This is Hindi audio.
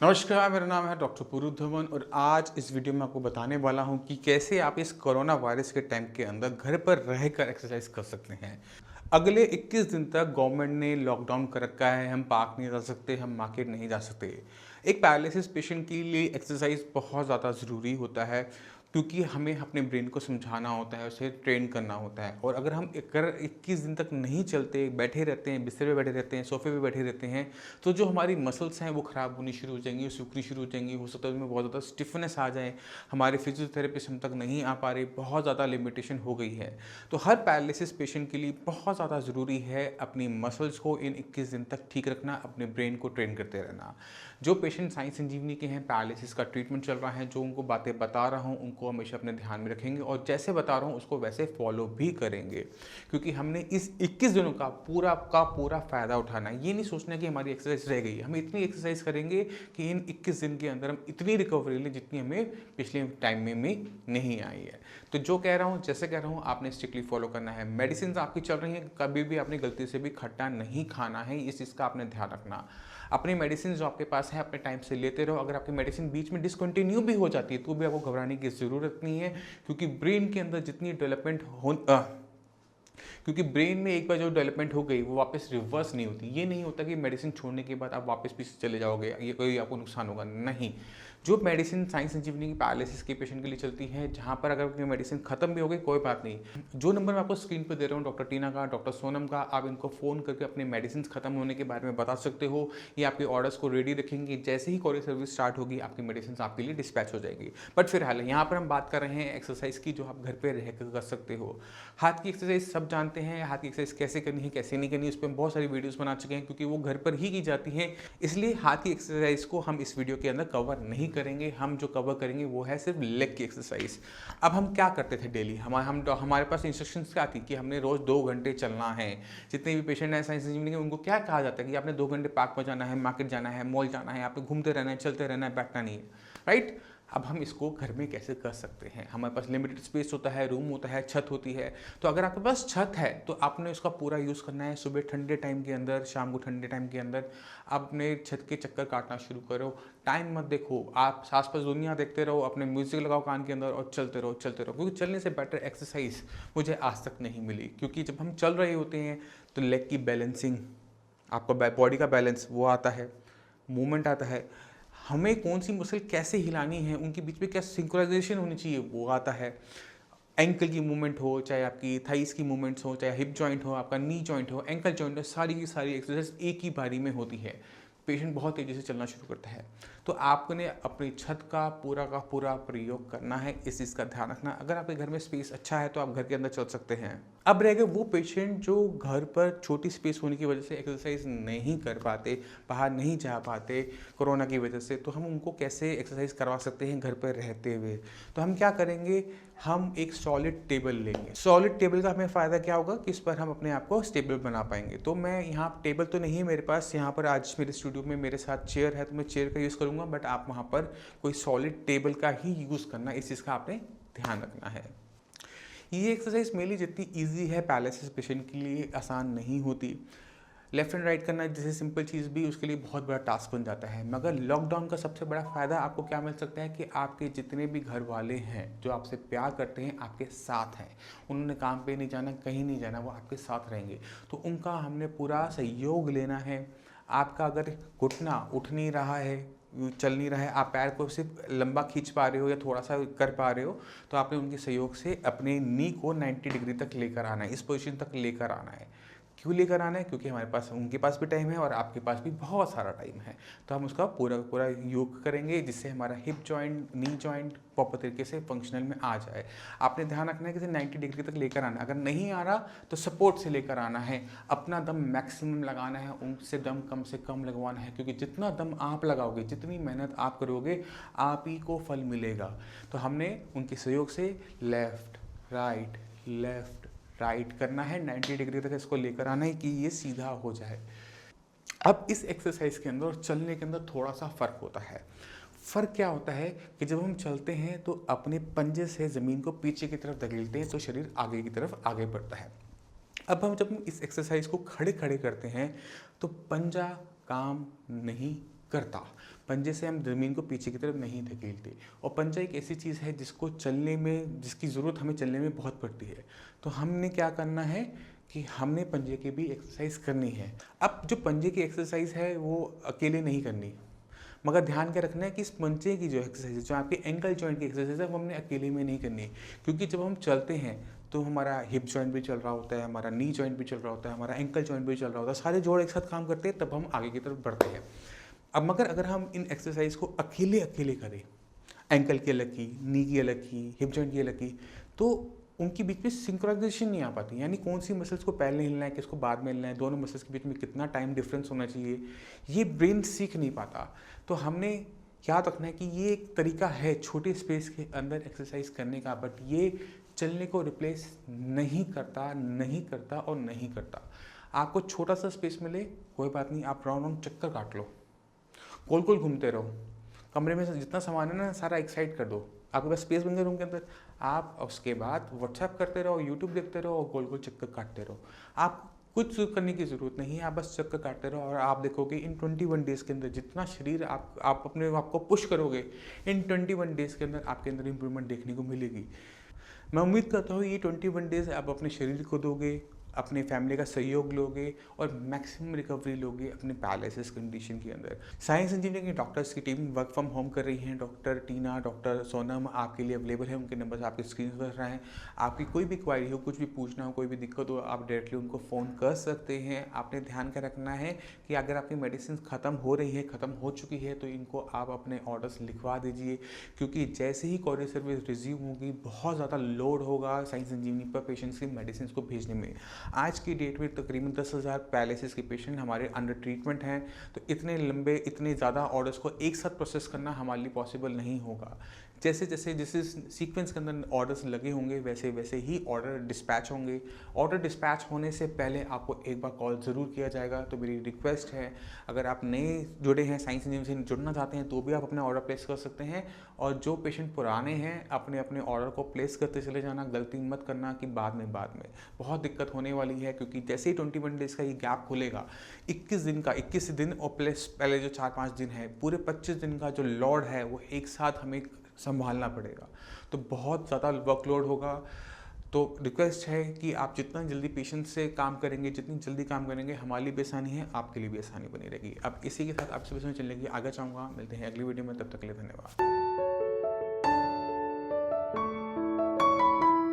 नमस्कार, मेरा नाम है डॉक्टर पुरु धवन और आज इस वीडियो में आपको बताने वाला हूं कि कैसे आप इस कोरोना वायरस के टाइम के अंदर घर पर रहकर एक्सरसाइज कर सकते हैं। अगले 21 दिन तक गवर्नमेंट ने लॉकडाउन कर रखा है, हम पार्क नहीं जा सकते, हम मार्केट नहीं जा सकते। एक पैरालिसिस पेशेंट के लिए एक्सरसाइज बहुत ज़्यादा ज़रूरी होता है क्योंकि हमें अपने ब्रेन को समझाना होता है, उसे ट्रेन करना होता है। और अगर हम 21 दिन तक नहीं चलते, बैठे रहते हैं, बिस्तर पे बैठे रहते हैं, सोफे पे बैठे रहते हैं, तो जो हमारी मसल्स हैं वो ख़राब होनी शुरू हो जाएंगी, सूखनी शुरू हो जाएंगी। हो सकता है उसमें बहुत ज़्यादा स्टिफनेस आ जाए, हमारे फिजियोथेरेपिस्ट हम तक नहीं आ पा रहे, बहुत ज़्यादा लिमिटेशन हो गई है। तो हर पैरालिसिस पेशेंट के लिए बहुत ज़्यादा ज़रूरी है अपनी मसल्स को इन 21 दिन तक ठीक रखना, अपने ब्रेन को ट्रेन करते रहना। जो पेशेंट साई संजीवनी के हैं, पैरालिसिस का ट्रीटमेंट चल रहा है, जो उनको बातें बता रहा हूँ उनको हमेशा अपने ध्यान में रखेंगे और जैसे बता रहा हूँ उसको वैसे फॉलो भी करेंगे, क्योंकि हमने इस 21 दिनों का पूरा फ़ायदा उठाना है। ये नहीं सोचना कि हमारी एक्सरसाइज रह गई है, हम इतनी एक्सरसाइज करेंगे कि इन 21 दिन के अंदर हम इतनी रिकवरी लें जितनी हमें पिछले टाइम में नहीं आई है। तो जो कह रहा हूँ, जैसे कह रहा हूँ, आपने स्ट्रिक्टली फॉलो करना है। मेडिसिन आपकी चल रही हैं, कभी भी आपने गलती से भी खट्टा नहीं खाना है, इस चीज़ का आपने ध्यान रखना। अपनी मेडिसिन जो आपके पास है अपने टाइम से लेते रहो। अगर आपकी मेडिसिन बीच में डिसकंटिन्यू भी हो जाती है तो भी आपको घबराने की ज़रूरत नहीं है, क्योंकि ब्रेन के अंदर जितनी डेवलपमेंट हो क्योंकि ब्रेन में एक बार जो डेवलपमेंट हो गई वो वापस रिवर्स नहीं होती। ये नहीं होता कि मेडिसिन छोड़ने के बाद आप वापस पीछे चले जाओगे, ये कोई आपको नुकसान होगा, नहीं। जो मेडिसिन साई संजीवनी की पैरालिसिस के पेशेंट के लिए चलती है, जहाँ पर अगर मेडिसिन खत्म भी हो गई कोई बात नहीं, जो नंबर मैं आपको स्क्रीन पर दे रहा हूँ डॉक्टर टीना का, डॉक्टर सोनम का, आप इनको फ़ोन करके अपने मेडिसिन खत्म होने के बारे में बता सकते हो। ये आपके ऑर्डर्स को रेडी रखेंगे, जैसे ही कोरियर सर्विस स्टार्ट होगी आपकी मेडिसिन आपके लिए डिस्पैच हो जाएगी। बट फिलहाल यहाँ पर हम बात कर रहे हैं एक्सरसाइज की, जो आप घर पर रह कर सकते हो। हाथ की एक्सरसाइज सब जानते हैं, हाथ की एक्सरसाइज कैसे करनी है कैसे नहीं करनी है, उस पर हम बहुत सारी वीडियोस बना चुके हैं, क्योंकि वो घर पर ही की जाती हैं। इसलिए हाथ की एक्सरसाइज को हम इस वीडियो के अंदर कवर नहीं करेंगे। हम जो कवर करेंगे वो है सिर्फ लेग की एक्सरसाइज। अब हम क्या करते थे डेली, हमारे पास इंस्ट्रक्शंस क्या थी कि हमने रोज़ 2 घंटे चलना है। जितने भी पेशेंट हैं साइंस इंजीनियरिंग के, उनको क्या कहा जाता है कि आपने 2 घंटे पार्क में जाना है, मार्केट जाना है, मॉल जाना है, आपको घूमते रहना है, चलते रहना है, बैठना नहीं है, राइट। अब हम इसको घर में कैसे कर सकते हैं? हमारे पास लिमिटेड स्पेस होता है, रूम होता है, छत होती है। तो अगर आपके पास छत है तो आपने उसका पूरा यूज़ करना है। सुबह ठंडे टाइम के अंदर, शाम को ठंडे टाइम के अंदर अपने छत के चक्कर काटना शुरू करो। टाइम मत देखो, आप आसपास दुनिया देखते रहो, अपने म्यूजिक लगाओ कान के अंदर और चलते रहो चलते रहो, क्योंकि चलने से बेटर एक्सरसाइज मुझे आज तक नहीं मिली। क्योंकि जब हम चल रहे होते हैं तो लेग की बैलेंसिंग, आपका बॉडी का बैलेंस वो आता है, मूवमेंट आता है, हमें कौन सी मसल कैसे हिलानी है, उनके बीच में क्या सिंक्रोनाइजेशन होनी चाहिए वो आता है। एंकल की मूवमेंट हो, चाहे आपकी थाइस की मूवमेंट्स हो, चाहे हिप जॉइंट हो, आपका नी जॉइंट हो, एंकल जॉइंट हो, सारी की सारी एक्सरसाइज एक ही बारी में होती है। पेशेंट बहुत तेज़ी से चलना शुरू करता है, तो आपने अपनी छत का पूरा प्रयोग करना है। इस चीज़ का ध्यान रखना। अगर आपके घर में स्पेस अच्छा है तो आप घर के अंदर चल सकते हैं। अब रह गए वो पेशेंट जो घर पर छोटी स्पेस होने की वजह से एक्सरसाइज नहीं कर पाते, बाहर नहीं जा पाते कोरोना की वजह से, तो हम उनको कैसे एक्सरसाइज करवा सकते हैं घर पर रहते हुए? तो हम क्या करेंगे, हम एक सॉलिड टेबल लेंगे। सॉलिड टेबल का हमें फ़ायदा क्या होगा कि इस पर हम अपने आप को स्टेबल बना पाएंगे। तो मैं यहाँ टेबल तो नहीं है मेरे पास, यहाँ पर आज मेरे स्टूडियो में मेरे साथ चेयर है तो मैं चेयर का यूज़ करूँगा, बट आप वहाँ पर कोई सॉलिड टेबल का ही यूज़ करना, इस चीज़ का आपने ध्यान रखना है। ये एक्सरसाइज मेरे लिए जितनी ईजी है पैरालिसिस पेशेंट के लिए आसान नहीं होती। लेफ्ट एंड राइट करना जैसे सिंपल चीज़ भी उसके लिए बहुत बड़ा टास्क बन जाता है। मगर लॉकडाउन का सबसे बड़ा फ़ायदा आपको क्या मिल सकता है कि आपके जितने भी घर वाले हैं जो आपसे प्यार करते हैं, आपके साथ हैं, उन्होंने काम पे नहीं जाना, कहीं नहीं जाना, वो आपके साथ रहेंगे, तो उनका हमने पूरा सहयोग लेना है। आपका अगर घुटना उठ नहीं रहा है, चल नहीं रहा है, आप पैर को सिर्फ लंबा खींच पा रहे हो या थोड़ा सा कर पा रहे हो, तो आपने उनके सहयोग से अपने नी को 90 डिग्री तक लेकर आना है, इस पोजीशन तक लेकर आना है। क्यों लेकर आना है? क्योंकि हमारे पास, उनके पास भी टाइम है और आपके पास भी बहुत सारा टाइम है। तो हम उसका पूरा योग करेंगे जिससे हमारा hip joint, knee joint proper तरीके से फंक्शनल में आ जाए। आपने ध्यान रखना है कि 90 डिग्री तक लेकर आना है। अगर नहीं आ रहा तो सपोर्ट से लेकर आना है, अपना दम मैक्सिमम लगाना है, उनसे दम कम से कम लगवाना है, क्योंकि जितना दम आप लगाओगे, जितनी मेहनत आप करोगे, आप ही को फल मिलेगा। तो हमने उनके सहयोग से लेफ्ट राइट राइट करना है, 90 डिग्री तक इसको लेकर आना है कि ये सीधा हो जाए। अब इस एक्सरसाइज के अंदर और चलने के अंदर थोड़ा सा फ़र्क होता है। फ़र्क क्या होता है कि जब हम चलते हैं तो अपने पंजे से ज़मीन को पीछे की तरफ धकेलते हैं तो शरीर आगे की तरफ आगे बढ़ता है। अब जब हम इस एक्सरसाइज को खड़े खड़े करते हैं तो पंजा काम नहीं करता। पंजे से हम ज़मीन को पीछे की तरफ नहीं धकेलते। और पंजा एक ऐसी चीज़ है जिसको चलने में, जिसकी ज़रूरत हमें चलने में बहुत पड़ती है। तो हमने क्या करना है कि हमने पंजे की भी एक्सरसाइज करनी है। अब जो पंजे की एक्सरसाइज है वो अकेले नहीं करनी, मगर ध्यान के रखना है कि इस पंजे की जो एक्सरसाइज है, जो आपके एंकल जॉइंट की एक्सरसाइज है, वो हमने अकेले में नहीं करनी है। क्योंकि जब हम चलते हैं तो हमारा हिप जॉइंट भी चल रहा होता है, हमारा नी जॉइंट भी चल रहा होता है, हमारा एंकल जॉइंट भी चल रहा होता है, सारे जोड़ एक साथ काम करते हैं, तब हम आगे की तरफ बढ़ते हैं। अब मगर अगर हम इन एक्सरसाइज को अकेले अकेले करें, एंकल की अलग की, नी की अलग की, हिप जॉइंट की अलग की, तो उनके बीच में सिंक्रोनाइजेशन नहीं आ पाती। यानी कौन सी मसल्स को पहले हिलना है, किसको बाद में हिलना है, दोनों मसल्स के बीच में कितना टाइम डिफरेंस होना चाहिए, ये ब्रेन सीख नहीं पाता। तो हमने याद रखना है कि ये एक तरीका है छोटे स्पेस के अंदर एक्सरसाइज करने का, बट ये चलने को रिप्लेस नहीं करता, नहीं करता और नहीं करता। आपको छोटा सा स्पेस मिले, कोई बात नहीं, आप राउंड राउंड चक्कर काट लो, गोल गोल घूमते रहो, कमरे में जितना सामान है ना सारा एक साइड कर दो, आपके पास स्पेस बन गया रूम के अंदर। आप उसके बाद व्हाट्सएप करते रहो, यूट्यूब देखते रहो और गोल गोल चक्कर काटते रहो। आप कुछ करने की ज़रूरत नहीं है, आप बस चक्कर काटते रहो और आप देखोगे इन 21 डेज़ के अंदर जितना शरीर आप अपने आप को पुश करोगे, इन 21 डेज़ के अंदर आपके अंदर इंप्रूवमेंट देखने को मिलेगी। मैं उम्मीद करता हूँ ये 21 डेज़ आप अपने शरीर को दोगे, अपने फैमिली का सहयोग लोगे और मैक्सिमम रिकवरी लोगे अपने पैरालिसिस कंडीशन के अंदर। साइंस इंजीनियरिंग के डॉक्टर्स की टीम वर्क फ्रॉम होम कर रही हैं। डॉक्टर टीना, डॉक्टर सोनम आपके लिए अवेलेबल है, उनके नंबर आपकी स्क्रीन पर रहे हैं। आपकी कोई भी क्वारी हो, कुछ भी पूछना हो, कोई भी दिक्कत हो, आप डायरेक्टली उनको फ़ोन कर सकते हैं। आपने ध्यान का रखना है कि अगर आपकी मेडिसिन ख़त्म हो रही है, ख़त्म हो चुकी है, तो इनको आप अपने ऑर्डर्स लिखवा दीजिए, क्योंकि जैसे ही कॉरियर सर्विस रिज्यूम होगी बहुत ज़्यादा लोड होगा साइंस इंजीनियरिंग पर पेशेंट्स की मेडिसिन को भेजने में। आज की डेट में तकरीबन 10,000 पैरालिसिस के पेशेंट हमारे अंडर ट्रीटमेंट हैं। तो इतने लंबे, इतने ज़्यादा ऑर्डर्स को एक साथ प्रोसेस करना हमारे लिए पॉसिबल नहीं होगा। जैसे जैसे जैसे सीक्वेंस के अंदर ऑर्डर्स लगे होंगे वैसे वैसे ही ऑर्डर डिस्पैच होंगे। ऑर्डर डिस्पैच होने से पहले आपको एक बार कॉल ज़रूर किया जाएगा। तो मेरी रिक्वेस्ट है, अगर आप नए जुड़े हैं, साइंस इंजीनियरिंग से जुड़ना चाहते हैं, तो भी आप अपने ऑर्डर प्लेस कर सकते हैं। और जो पेशेंट पुराने हैं, अपने अपने ऑर्डर को प्लेस करते चले जाना, गलती मत करना कि बाद में बहुत दिक्कत होने वाली है। क्योंकि जैसे ही 21 डेज़ का ये गैप खुलेगा, 21 दिन का, 21 दिन और प्लस पहले जो 4-5 दिन है, पूरे 25 दिन का जो लोड है वो एक साथ हमें संभालना पड़ेगा। तो बहुत ज़्यादा वर्कलोड होगा। तो रिक्वेस्ट है कि आप जितना जल्दी पेशेंट से काम करेंगे, जितनी जल्दी काम करेंगे, हमारे लिए भी आसानी है, आपके लिए भी आसानी बनी रहेगी। अब इसी के साथ आपसे चलने की आगे चाहूँगा। मिलते हैं अगली वीडियो में, तब तक के लिए धन्यवाद।